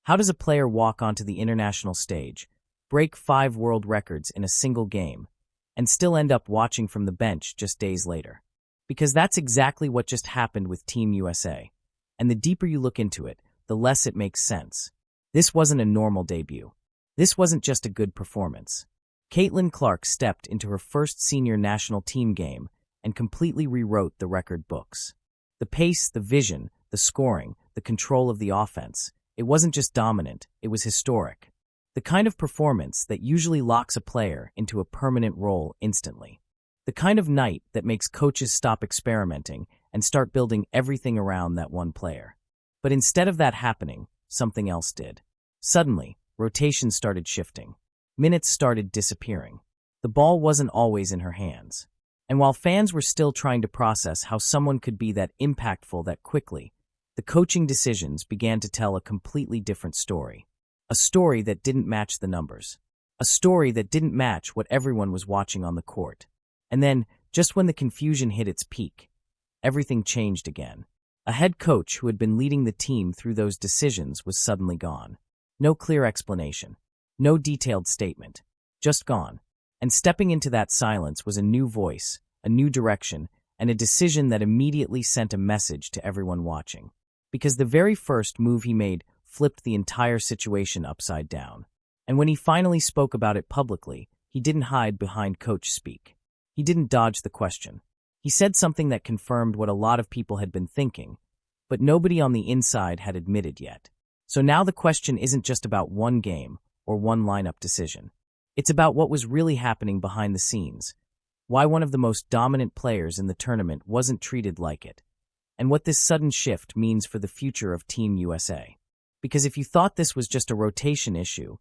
How does a player walk onto the international stage, break 5 world records in a single game, and still end up watching from the bench just days later? Because that's exactly what just happened with Team USA. And the deeper you look into it, the less it makes sense. This wasn't a normal debut. This wasn't just a good performance. Caitlin Clark stepped into her first senior national team game and completely rewrote the record books. The pace, the vision, the scoring, the control of the offense, it wasn't just dominant, it was historic. The kind of performance that usually locks a player into a permanent role instantly. The kind of night that makes coaches stop experimenting and start building everything around that one player. But instead of that happening, something else did. Suddenly, rotations started shifting. Minutes started disappearing. The ball wasn't always in her hands. And while fans were still trying to process how someone could be that impactful that quickly, the coaching decisions began to tell a completely different story. A story that didn't match the numbers. A story that didn't match what everyone was watching on the court. And then, just when the confusion hit its peak, everything changed again. A head coach who had been leading the team through those decisions was suddenly gone. No clear explanation. No detailed statement. Just gone. And stepping into that silence was a new voice, a new direction, and a decision that immediately sent a message to everyone watching. Because the very first move he made flipped the entire situation upside down. And when he finally spoke about it publicly, he didn't hide behind coach speak. He didn't dodge the question. He said something that confirmed what a lot of people had been thinking, but nobody on the inside had admitted yet. So now the question isn't just about one game or one lineup decision. It's about what was really happening behind the scenes, why one of the most dominant players in the tournament wasn't treated like it, and what this sudden shift means for the future of Team USA. Because if you thought this was just a rotation issue,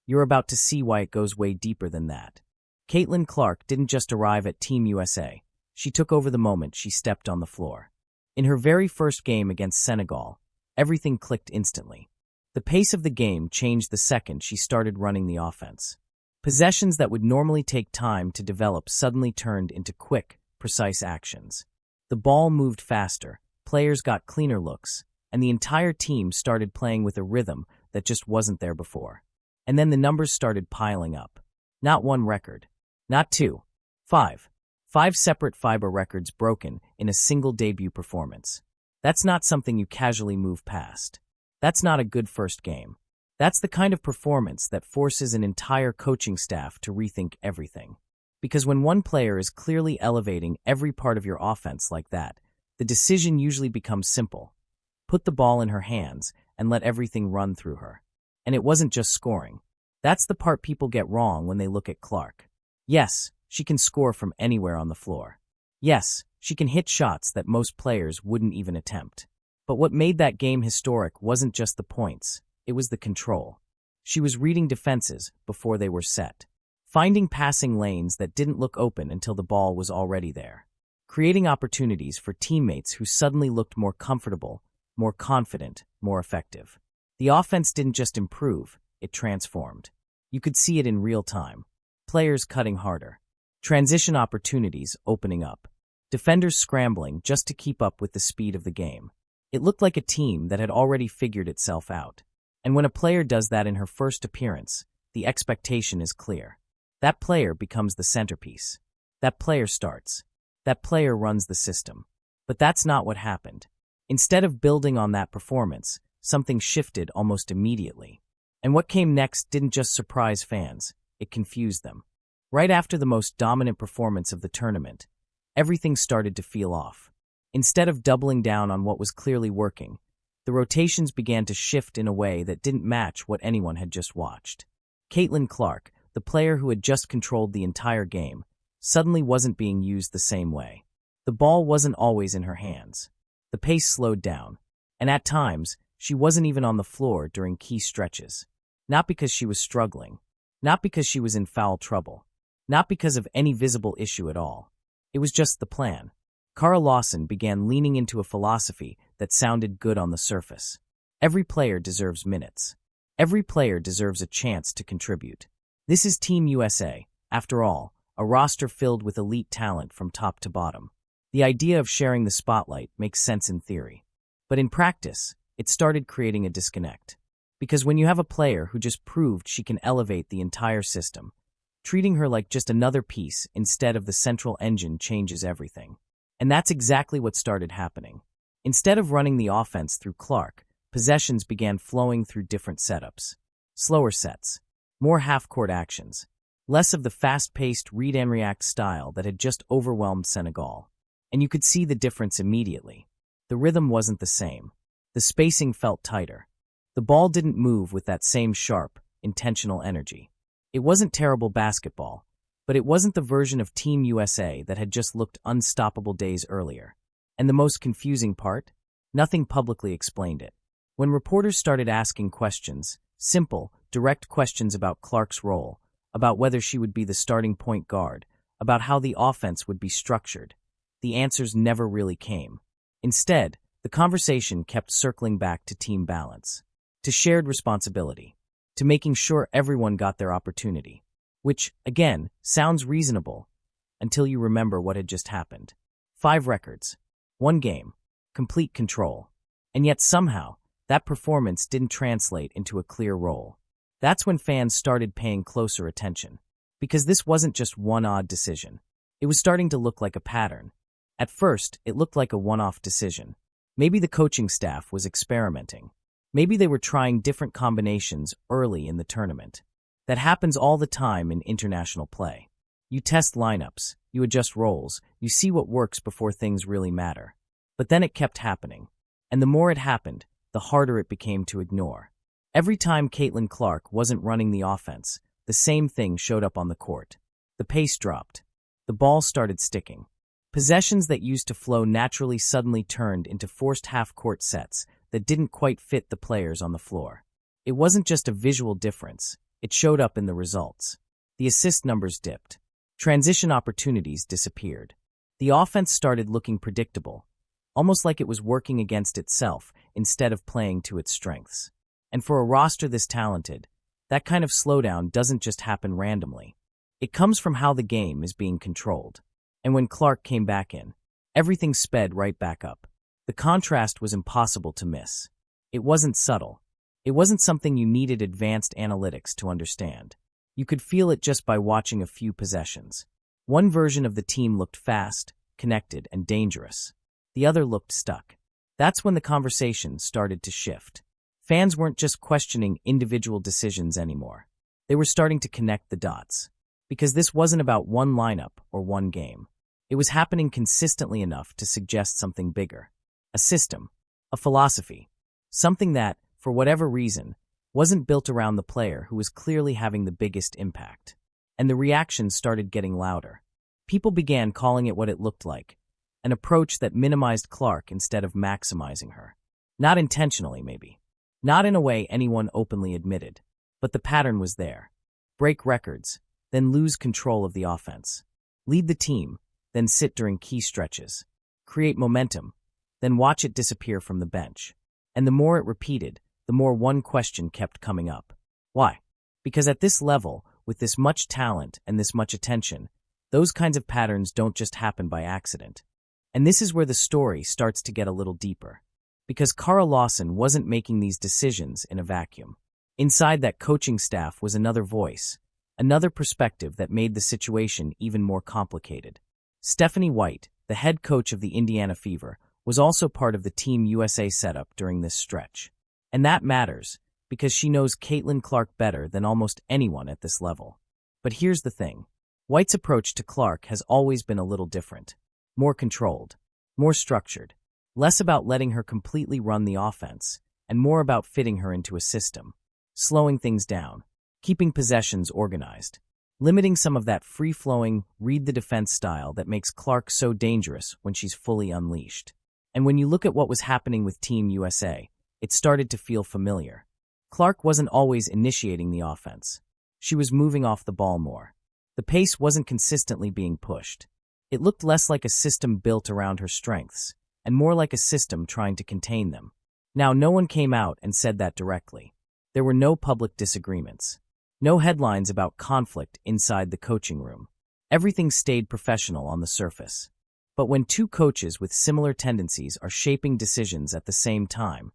you're about to see why it goes way deeper than that. Caitlin Clark didn't just arrive at Team USA. She took over the moment she stepped on the floor. In her very first game against Senegal, everything clicked instantly. The pace of the game changed the second she started running the offense. Possessions that would normally take time to develop suddenly turned into quick, precise actions. The ball moved faster, players got cleaner looks, and the entire team started playing with a rhythm that just wasn't there before. And then the numbers started piling up. Not one record. Not two. 5. 5 separate FIBA records broken in a single debut performance. That's not something you casually move past. That's not a good first game. That's the kind of performance that forces an entire coaching staff to rethink everything. Because when one player is clearly elevating every part of your offense like that, the decision usually becomes simple. Put the ball in her hands and let everything run through her. And it wasn't just scoring. That's the part people get wrong when they look at Clark. Yes, she can score from anywhere on the floor. Yes, she can hit shots that most players wouldn't even attempt. But what made that game historic wasn't just the points, it was the control. She was reading defenses before they were set, finding passing lanes that didn't look open until the ball was already there, creating opportunities for teammates who suddenly looked more comfortable, more confident, more effective. The offense didn't just improve, it transformed. You could see it in real time. Players cutting harder, transition opportunities opening up, defenders scrambling just to keep up with the speed of the game. It looked like a team that had already figured itself out. And when a player does that in her first appearance, the expectation is clear. That player becomes the centerpiece. That player starts. That player runs the system. But that's not what happened. Instead of building on that performance, something shifted almost immediately. And what came next didn't just surprise fans, it confused them. Right after the most dominant performance of the tournament, everything started to feel off. Instead of doubling down on what was clearly working, the rotations began to shift in a way that didn't match what anyone had just watched. Caitlin Clark, the player who had just controlled the entire game, suddenly wasn't being used the same way. The ball wasn't always in her hands. The pace slowed down, and at times, she wasn't even on the floor during key stretches. Not because she was struggling, not because she was in foul trouble, not because of any visible issue at all. It was just the plan. Cara Lawson began leaning into a philosophy that sounded good on the surface. Every player deserves minutes. Every player deserves a chance to contribute. This is Team USA, after all, a roster filled with elite talent from top to bottom. The idea of sharing the spotlight makes sense in theory. But in practice, it started creating a disconnect. Because when you have a player who just proved she can elevate the entire system, treating her like just another piece instead of the central engine changes everything. And that's exactly what started happening. Instead of running the offense through Clark, possessions began flowing through different setups. Slower sets, more half-court actions, less of the fast-paced read-and-react style that had just overwhelmed Senegal. And you could see the difference immediately. The rhythm wasn't the same. The spacing felt tighter. The ball didn't move with that same sharp, intentional energy. It wasn't terrible basketball, but it wasn't the version of Team USA that had just looked unstoppable days earlier. And the most confusing part? Nothing publicly explained it. When reporters started asking questions, simple, direct questions about Clark's role, about whether she would be the starting point guard, about how the offense would be structured, the answers never really came. Instead, the conversation kept circling back to team balance, to shared responsibility, to making sure everyone got their opportunity. Which, again, sounds reasonable until you remember what had just happened. 5 records, 1 game, complete control. And yet somehow, that performance didn't translate into a clear role. That's when fans started paying closer attention. Because this wasn't just one odd decision. It was starting to look like a pattern. At first, it looked like a one-off decision. Maybe the coaching staff was experimenting. Maybe they were trying different combinations early in the tournament. That happens all the time in international play. You test lineups, you adjust roles, you see what works before things really matter. But then it kept happening. And the more it happened, the harder it became to ignore. Every time Caitlin Clark wasn't running the offense, the same thing showed up on the court. The pace dropped. The ball started sticking. Possessions that used to flow naturally suddenly turned into forced half-court sets that didn't quite fit the players on the floor. It wasn't just a visual difference. It showed up in the results. The assist numbers dipped. Transition opportunities disappeared. The offense started looking predictable, almost like it was working against itself instead of playing to its strengths. And for a roster this talented, that kind of slowdown doesn't just happen randomly. It comes from how the game is being controlled. And when Clark came back in, everything sped right back up. The contrast was impossible to miss. It wasn't subtle. It wasn't something you needed advanced analytics to understand. You could feel it just by watching a few possessions. One version of the team looked fast, connected, and dangerous. The other looked stuck. That's when the conversation started to shift. Fans weren't just questioning individual decisions anymore. They were starting to connect the dots. Because this wasn't about one lineup or one game. It was happening consistently enough to suggest something bigger. A system, a philosophy, something that, for whatever reason, wasn't built around the player who was clearly having the biggest impact. And the reactions started getting louder. People began calling it what it looked like, an approach that minimized Clark instead of maximizing her. Not intentionally, maybe. Not in a way anyone openly admitted. But the pattern was there. Break records, then lose control of the offense. Lead the team, then sit during key stretches. Create momentum, then watch it disappear from the bench. And the more it repeated, the more one question kept coming up. Why? Because at this level, with this much talent and this much attention, those kinds of patterns don't just happen by accident. And this is where the story starts to get a little deeper. Because Kara Lawson wasn't making these decisions in a vacuum. Inside that coaching staff was another voice, another perspective that made the situation even more complicated. Stephanie White, the head coach of the Indiana Fever, was also part of the Team USA setup during this stretch. And that matters, because she knows Caitlin Clark better than almost anyone at this level. But here's the thing. White's approach to Clark has always been a little different. More controlled, more structured, less about letting her completely run the offense, and more about fitting her into a system, slowing things down, keeping possessions organized, limiting some of that free-flowing, read-the-defense style that makes Clark so dangerous when she's fully unleashed. And when you look at what was happening with Team USA, it started to feel familiar. Clark wasn't always initiating the offense. She was moving off the ball more. The pace wasn't consistently being pushed. It looked less like a system built around her strengths, and more like a system trying to contain them. Now, no one came out and said that directly. There were no public disagreements. No headlines about conflict inside the coaching room. Everything stayed professional on the surface. But when two coaches with similar tendencies are shaping decisions at the same time,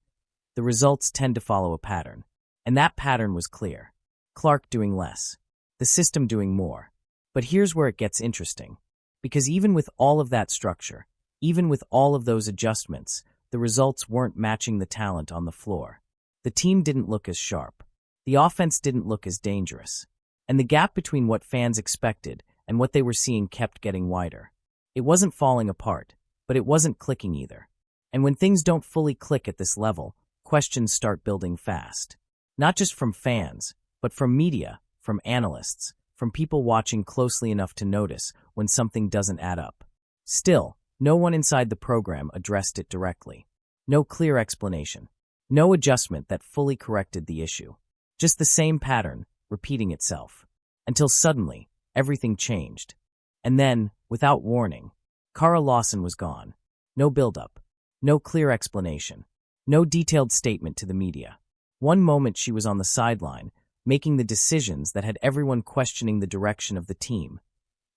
the results tend to follow a pattern. And that pattern was clear. Clark doing less. The system doing more. But here's where it gets interesting. Because even with all of that structure, even with all of those adjustments, the results weren't matching the talent on the floor. The team didn't look as sharp. The offense didn't look as dangerous. And the gap between what fans expected and what they were seeing kept getting wider. It wasn't falling apart, but it wasn't clicking either. And when things don't fully click at this level, questions start building fast. Not just from fans, but from media, from analysts, from people watching closely enough to notice when something doesn't add up. Still, no one inside the program addressed it directly. No clear explanation. No adjustment that fully corrected the issue. Just the same pattern, repeating itself. Until suddenly, everything changed. And then, without warning, Kara Lawson was gone. No build-up. No clear explanation. No detailed statement to the media. One moment she was on the sideline, making the decisions that had everyone questioning the direction of the team.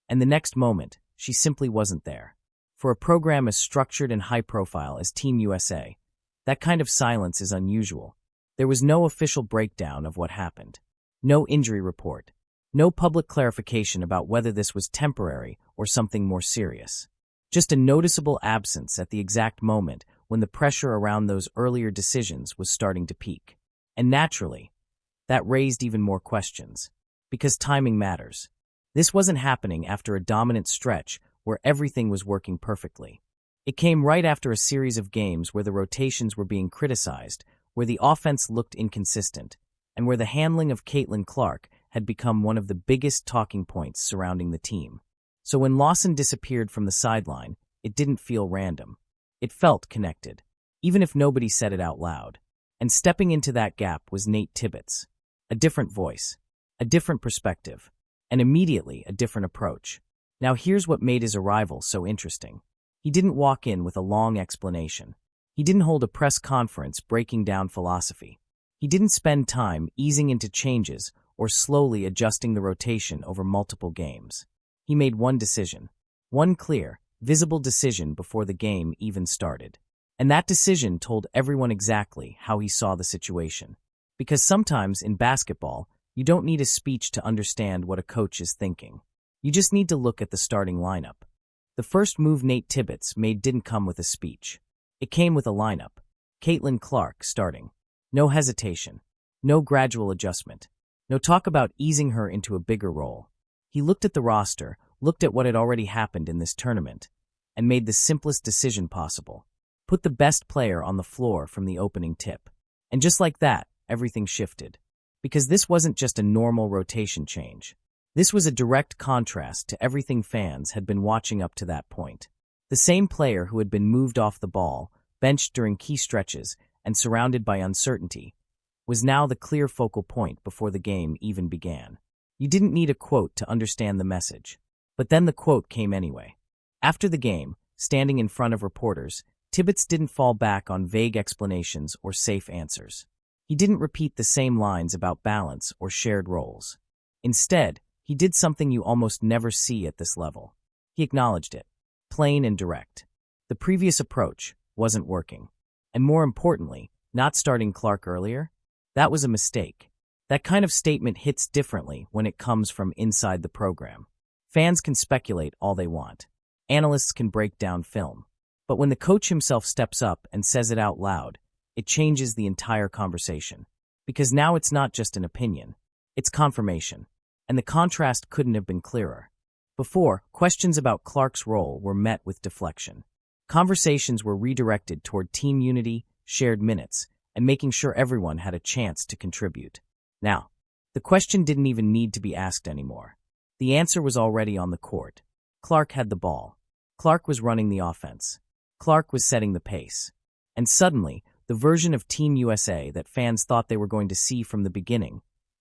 And the next moment, she simply wasn't there. For a program as structured and high-profile as Team USA, that kind of silence is unusual. There was no official breakdown of what happened. No injury report. No public clarification about whether this was temporary or something more serious. Just a noticeable absence at the exact moment when the pressure around those earlier decisions was starting to peak. And naturally, that raised even more questions. Because timing matters. This wasn't happening after a dominant stretch where everything was working perfectly. It came right after a series of games where the rotations were being criticized, where the offense looked inconsistent, and where the handling of Caitlin Clark had become one of the biggest talking points surrounding the team. So when Lawson disappeared from the sideline, it didn't feel random. It felt connected, even if nobody said it out loud. And stepping into that gap was Nate Tibbetts. A different voice, a different perspective, and immediately a different approach. Now here's what made his arrival so interesting. He didn't walk in with a long explanation. He didn't hold a press conference breaking down philosophy. He didn't spend time easing into changes or slowly adjusting the rotation over multiple games. He made one decision. One clear, visible decision before the game even started. And that decision told everyone exactly how he saw the situation. Because sometimes in basketball, you don't need a speech to understand what a coach is thinking. You just need to look at the starting lineup. The first move Nate Tibbetts made didn't come with a speech. It came with a lineup. Caitlin Clark starting. No hesitation. No gradual adjustment. No talk about easing her into a bigger role. He looked at the roster, looked at what had already happened in this tournament, and made the simplest decision possible. Put the best player on the floor from the opening tip. And just like that, everything shifted. Because this wasn't just a normal rotation change. This was a direct contrast to everything fans had been watching up to that point. The same player who had been moved off the ball, benched during key stretches, and surrounded by uncertainty, was now the clear focal point before the game even began. You didn't need a quote to understand the message. But then the quote came anyway. After the game, standing in front of reporters, Tibbetts didn't fall back on vague explanations or safe answers. He didn't repeat the same lines about balance or shared roles. Instead, he did something you almost never see at this level. He acknowledged it, plain and direct. The previous approach wasn't working. And more importantly, not starting Clark earlier? That was a mistake. That kind of statement hits differently when it comes from inside the program. Fans can speculate all they want. Analysts can break down film. But when the coach himself steps up and says it out loud, it changes the entire conversation. Because now it's not just an opinion. It's confirmation. And the contrast couldn't have been clearer. Before, questions about Clark's role were met with deflection. Conversations were redirected toward team unity, shared minutes, and making sure everyone had a chance to contribute. Now, the question didn't even need to be asked anymore. The answer was already on the court. Clark had the ball. Clark was running the offense. Clark was setting the pace. And suddenly, the version of Team USA that fans thought they were going to see from the beginning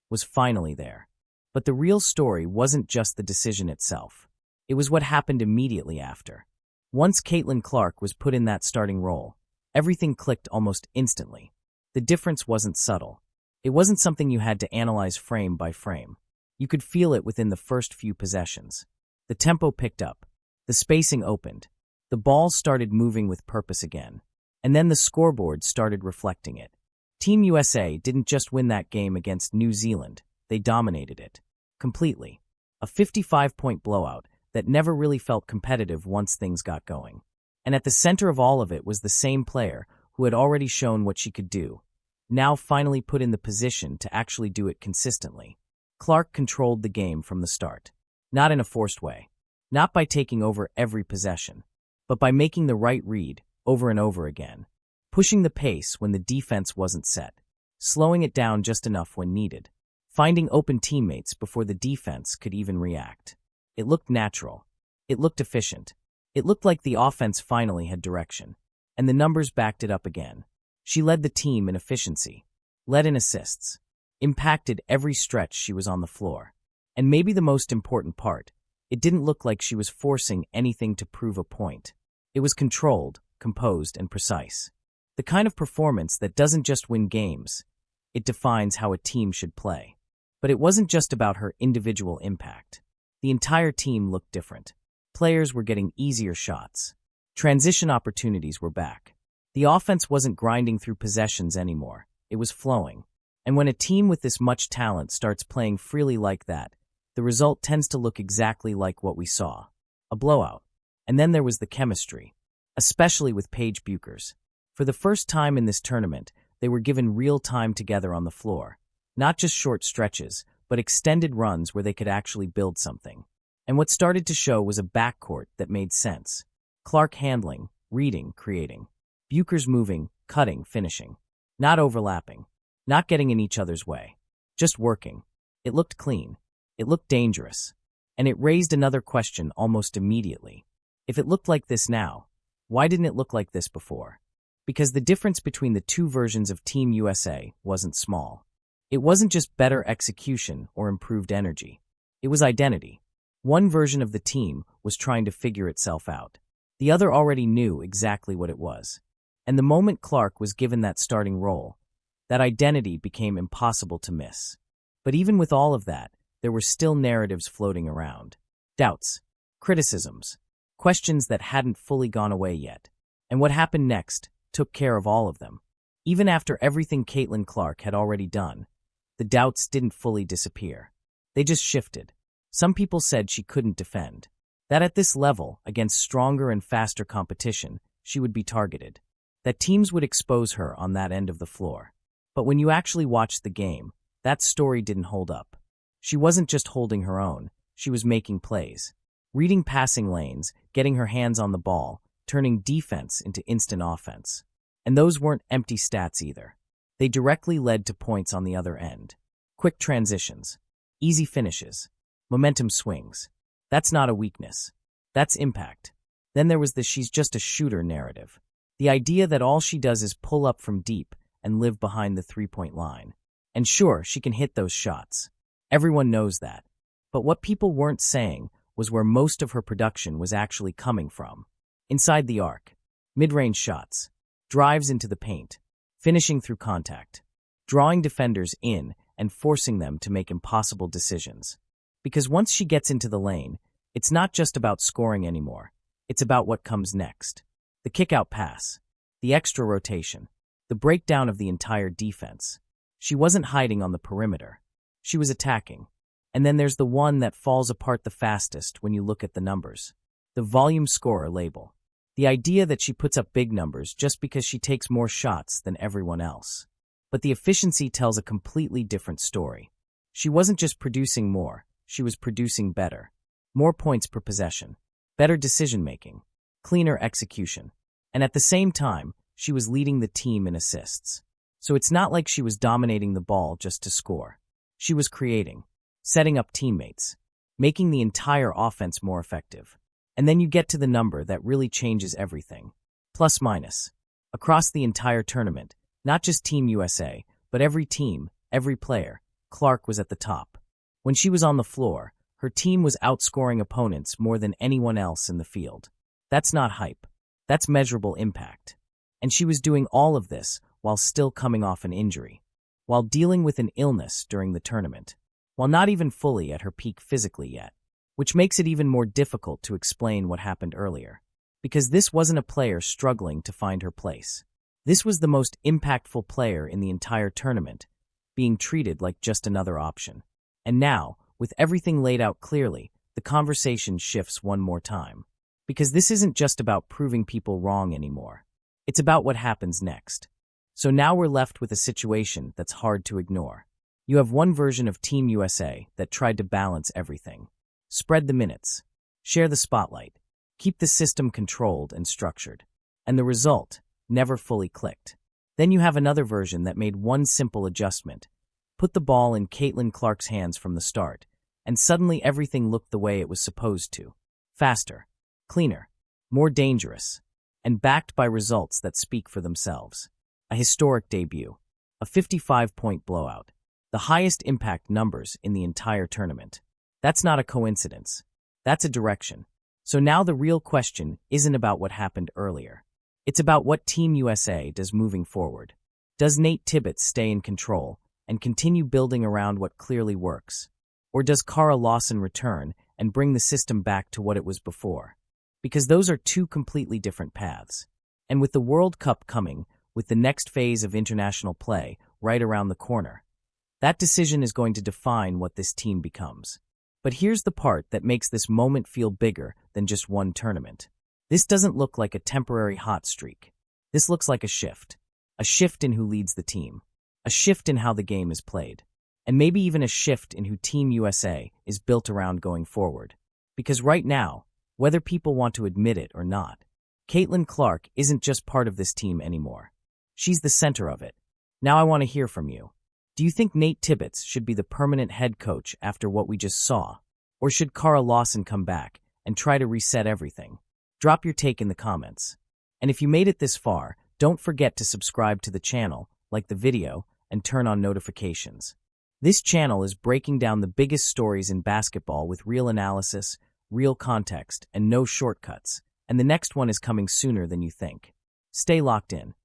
was finally there. But the real story wasn't just the decision itself. It was what happened immediately after. Once Caitlin Clark was put in that starting role, everything clicked almost instantly. The difference wasn't subtle. It wasn't something you had to analyze frame by frame. You could feel it within the first few possessions. The tempo picked up. The spacing opened. The ball started moving with purpose again. And then the scoreboard started reflecting it. Team USA didn't just win that game against New Zealand, they dominated it. Completely. A 55-point blowout that never really felt competitive once things got going. And at the center of all of it was the same player who had already shown what she could do, now finally put in the position to actually do it consistently. Clark controlled the game from the start. Not in a forced way. Not by taking over every possession, but by making the right read over and over again. Pushing the pace when the defense wasn't set. Slowing it down just enough when needed. Finding open teammates before the defense could even react. It looked natural. It looked efficient. It looked like the offense finally had direction. And the numbers backed it up again. She led the team in efficiency. Led in assists. Impacted every stretch she was on the floor. And maybe the most important part, it didn't look like she was forcing anything to prove a point. It was controlled, composed, and precise. The kind of performance that doesn't just win games, it defines how a team should play. But it wasn't just about her individual impact. The entire team looked different. Players were getting easier shots. Transition opportunities were back. The offense wasn't grinding through possessions anymore. It was flowing. And when a team with this much talent starts playing freely like that, the result tends to look exactly like what we saw. A blowout. And then there was the chemistry. Especially with Paige Bueckers. For the first time in this tournament, they were given real time together on the floor. Not just short stretches, but extended runs where they could actually build something. And what started to show was a backcourt that made sense. Clark handling, reading, creating. Bueckers moving, cutting, finishing. Not overlapping. Not getting in each other's way. Just working. It looked clean. It looked dangerous. And it raised another question almost immediately. If it looked like this now, why didn't it look like this before? Because the difference between the two versions of Team USA wasn't small. It wasn't just better execution or improved energy. It was identity. One version of the team was trying to figure itself out. The other already knew exactly what it was. And the moment Clark was given that starting role, that identity became impossible to miss. But even with all of that, there were still narratives floating around. Doubts, criticisms, questions that hadn't fully gone away yet. And what happened next took care of all of them. Even after everything Caitlin Clark had already done, the doubts didn't fully disappear. They just shifted. Some people said she couldn't defend. That at this level, against stronger and faster competition, she would be targeted. That teams would expose her on that end of the floor. But when you actually watched the game, that story didn't hold up. She wasn't just holding her own, she was making plays. Reading passing lanes, getting her hands on the ball, turning defense into instant offense. And those weren't empty stats either. They directly led to points on the other end. Quick transitions. Easy finishes. Momentum swings. That's not a weakness. That's impact. Then there was the she's just a shooter narrative. The idea that all she does is pull up from deep and live behind the three-point line. And sure, she can hit those shots. Everyone knows that. But what people weren't saying was where most of her production was actually coming from. Inside the arc. Mid-range shots. Drives into the paint. Finishing through contact. Drawing defenders in and forcing them to make impossible decisions. Because once she gets into the lane, it's not just about scoring anymore. It's about what comes next. The kick-out pass. The extra rotation. The breakdown of the entire defense. She wasn't hiding on the perimeter. She was attacking. And then there's the one that falls apart the fastest when you look at the numbers. The volume scorer label. The idea that she puts up big numbers just because she takes more shots than everyone else. But the efficiency tells a completely different story. She wasn't just producing more, she was producing better. More points per possession. Better decision-making. Cleaner execution. And at the same time, she was leading the team in assists. So it's not like she was dominating the ball just to score. She was creating, setting up teammates, making the entire offense more effective. And then you get to the number that really changes everything. Plus minus. Across the entire tournament, not just Team USA, but every team, every player, Clark was at the top. When she was on the floor, her team was outscoring opponents more than anyone else in the field. That's not hype. That's measurable impact. And she was doing all of this while still coming off an injury, while dealing with an illness during the tournament, while not even fully at her peak physically yet. Which makes it even more difficult to explain what happened earlier. Because this wasn't a player struggling to find her place. This was the most impactful player in the entire tournament, being treated like just another option. And now, with everything laid out clearly, the conversation shifts one more time. Because this isn't just about proving people wrong anymore. It's about what happens next. So now we're left with a situation that's hard to ignore. You have one version of Team USA that tried to balance everything. Spread the minutes. Share the spotlight. Keep the system controlled and structured. And the result never fully clicked. Then you have another version that made one simple adjustment. Put the ball in Caitlin Clark's hands from the start, and suddenly everything looked the way it was supposed to. Faster, cleaner, more dangerous, and backed by results that speak for themselves. A historic debut. A 55-point blowout. The highest impact numbers in the entire tournament. That's not a coincidence. That's a direction. So now the real question isn't about what happened earlier. It's about what Team USA does moving forward. Does Nate Tibbetts stay in control and continue building around what clearly works? Or does Kara Lawson return and bring the system back to what it was before? Because those are two completely different paths. And with the World Cup coming, with the next phase of international play right around the corner, that decision is going to define what this team becomes. But here's the part that makes this moment feel bigger than just one tournament. This doesn't look like a temporary hot streak. This looks like a shift. A shift in who leads the team. A shift in how the game is played. And maybe even a shift in who Team USA is built around going forward. Because right now, whether people want to admit it or not, Caitlin Clark isn't just part of this team anymore. She's the center of it. Now I want to hear from you. Do you think Nate Tibbetts should be the permanent head coach after what we just saw? Or should Kara Lawson come back and try to reset everything? Drop your take in the comments. And if you made it this far, don't forget to subscribe to the channel, like the video, and turn on notifications. This channel is breaking down the biggest stories in basketball with real analysis, real context, and no shortcuts. And the next one is coming sooner than you think. Stay locked in.